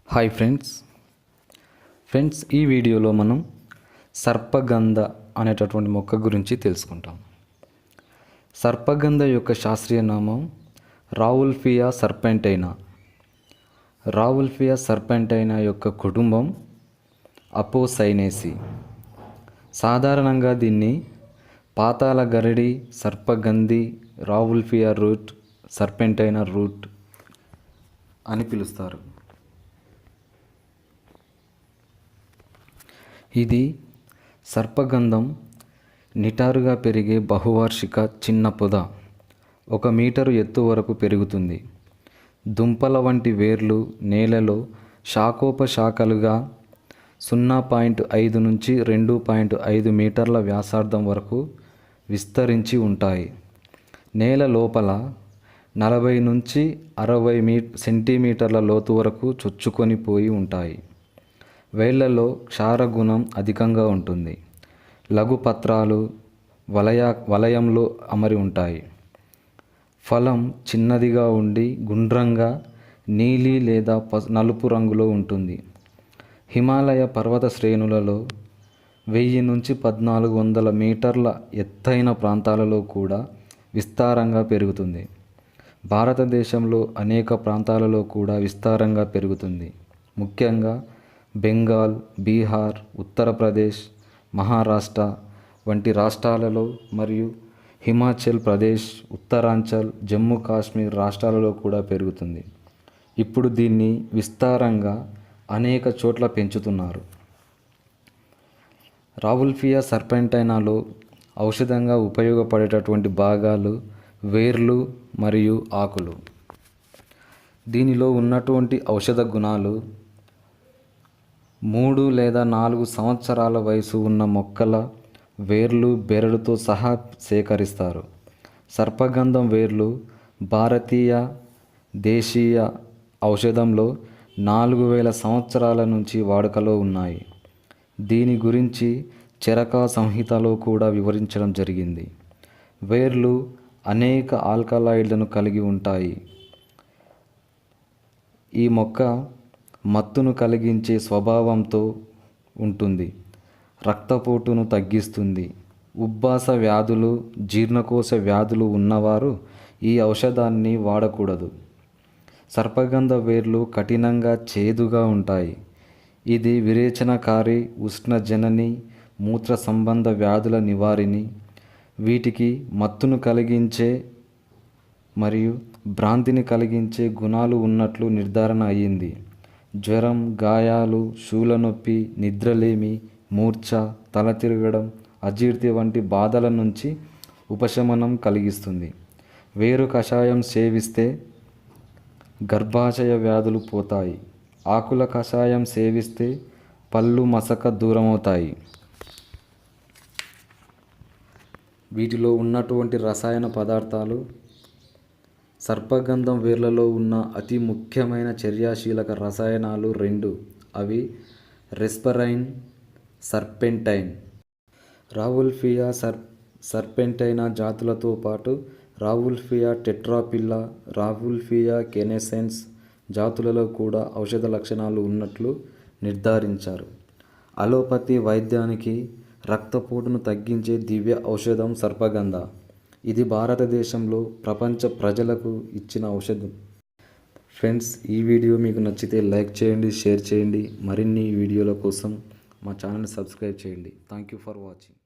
Hi friends ఈ వీడియోలో మనం సర్పగంధ అనేటటువంటి మొక్క గురించి తెలుసుకుంటాం. సర్పగంధ యొక్క శాస్త్రీయ నామం రావుల్ఫియా సర్పెంటైనా. రావుల్ఫియా సర్పెంటైనా యొక్క కుటుంబం అపోసైనేసి. సాధారణంగా దీన్ని పాతాళ గరడి, సర్పగంధి, రావుల్ఫియా రూట్, సర్పెంటైనా రూట్ అని పిలుస్తారు. ఇది సర్పగంధం నిటారుగా పెరిగే బహువార్షిక చిన్న పొద. 1 మీటరు ఎత్తు వరకు పెరుగుతుంది. దుంపల వంటి వేర్లు నేలలో శాఖోపశాఖలుగా 0.5 నుంచి 2.5 మీటర్ల వ్యాసార్థం వరకు విస్తరించి ఉంటాయి. నేల లోపల 40 నుంచి 60 సెంటీమీటర్ల లోతు వరకు చొచ్చుకొని పోయి ఉంటాయి. వేళ్లలో క్షారగుణం అధికంగా ఉంటుంది. లఘుపత్రాలు వలయంలో అమరి ఉంటాయి. ఫలం చిన్నదిగా ఉండి గుండ్రంగా నీలి లేదా నలుపు రంగులో ఉంటుంది. హిమాలయ పర్వత శ్రేణులలో 1000 నుంచి 1400 మీటర్ల ఎత్తైన ప్రాంతాలలో కూడా విస్తారంగా పెరుగుతుంది. భారతదేశంలో అనేక ప్రాంతాలలో కూడా విస్తారంగా పెరుగుతుంది. ముఖ్యంగా బెంగాల్, బీహార్, ఉత్తరప్రదేశ్, మహారాష్ట్ర వంటి రాష్ట్రాలలో మరియు హిమాచల్ ప్రదేశ్, ఉత్తరాంచల్, జమ్మూ కాశ్మీర్ రాష్ట్రాలలో కూడా పెరుగుతుంది. ఇప్పుడు దీన్ని విస్తారంగా అనేక చోట్ల పెంచుతున్నారు. రావుల్ఫియా సర్పెంటైనాలో ఔషధంగా ఉపయోగపడేటటువంటి భాగాలు వేర్లు మరియు ఆకులు. దీనిలో ఉన్నటువంటి ఔషధ గుణాలు 3 లేదా 4 సంవత్సరాల వయసు ఉన్న మొక్కల వేర్లు బెరడుతో సహా సేకరిస్తారు. సర్పగంధం వేర్లు భారతీయ దేశీయ ఔషధంలో 4000 సంవత్సరాల నుంచి వాడుకలో ఉన్నాయి. దీని గురించి చరకా సంహితలో కూడా వివరించడం జరిగింది. వేర్లు అనేక ఆల్కలాయిడ్లను కలిగి ఉంటాయి. ఈ మొక్క మత్తును కలిగించే స్వభావంతో ఉంటుంది. రక్తపోటును తగ్గిస్తుంది. ఉబ్బాస వ్యాధులు, జీర్ణకోశ వ్యాధులు ఉన్నవారు ఈ ఔషధాన్ని వాడకూడదు. సర్పగంధ వేర్లు కఠినంగా చేదుగా ఉంటాయి. ఇది విరేచనకారి, ఉష్ణజనని, మూత్ర సంబంధ వ్యాధుల నివారిణి. వీటికి మత్తును కలిగించే మరియు భ్రాంతిని కలిగించే గుణాలు ఉన్నట్లు నిర్ధారణ అయ్యింది. జ్వరం, గాయాలు, శూలనొప్పి, నిద్రలేమి, మూర్ఛ, తల తిరగడం, అజీర్తి వంటి బాధల నుంచి ఉపశమనం కలిగిస్తుంది. వేరు కషాయం సేవిస్తే గర్భాశయ వ్యాధులు పోతాయి. ఆకుల కషాయం సేవిస్తే పళ్ళు మసక దూరమవుతాయి. వీటిలో ఉన్నటువంటి రసాయన పదార్థాలు సర్పగంధం వేర్లలో ఉన్న అతి ముఖ్యమైన చర్యాశీలక రసాయనాలు 2. అవి రెస్పరైన్, సర్పెంటైన్. రావుల్ఫియా సర్పెంటైనా జాతులతో పాటు రావుల్ఫియా టెట్రాపిల్లా, రావుల్ఫియా కెనెసెన్స్ జాతులలో కూడా ఔషధ లక్షణాలు ఉన్నట్లు నిర్ధారించారు. అలోపతి వైద్యానికి రక్తపోటును తగ్గించే దివ్య ఔషధం సర్పగంధ. ఇది భారతదేశంలో ప్రపంచ ప్రజలకు ఇచ్చిన ఔషధం. ఫ్రెండ్స్, ఈ వీడియో మీకు నచ్చితే లైక్ చేయండి, షేర్ చేయండి. మరిన్ని వీడియోల కోసం మా ఛానల్ని సబ్స్క్రైబ్ చేయండి. Thank you for watching.